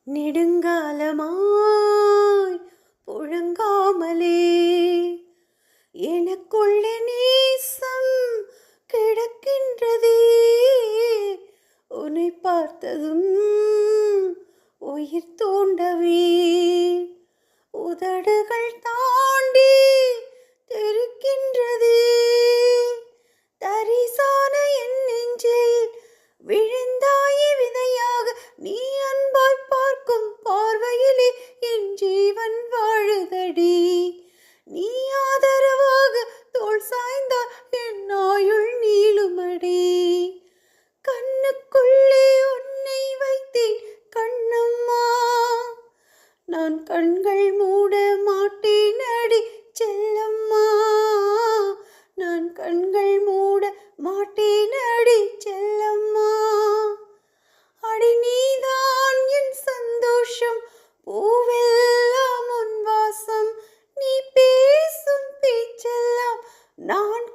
நெடுங்காலமாய் புழங்காமலே எனக்குள்ளே நேசம் கிடக்கின்றதே. உன்னை பார்த்ததும் உயிர் தூண்டவே உதடுகள் தாண்டி தெரிக்கின்றதே. தரிசான என் நெஞ்சில் விழுந்தாயே விதையாக, நீ அன்பாய் பார்க்கும் பார்வையிலே என் ஜீவன் வாழுதடி. நீ ஆதரவாக தோள் சாய்ந்தால் என் ஆயுள் நீளுமடி. கண்ணுக்குள்ளே உன்னை வைத்தேன் கண்ணம்மா, நான் கண்கள் மூட மாட்டேன் அடி செல்லம்மா. நான் கண்கள் மூட மாட்டேன் அடி செல்லம்மா. அடி நீதான் என் சந்தோஷம், பூவெல்லாம் உன் வாசம், நீ பேசும் பேச்செல்லாம் நான்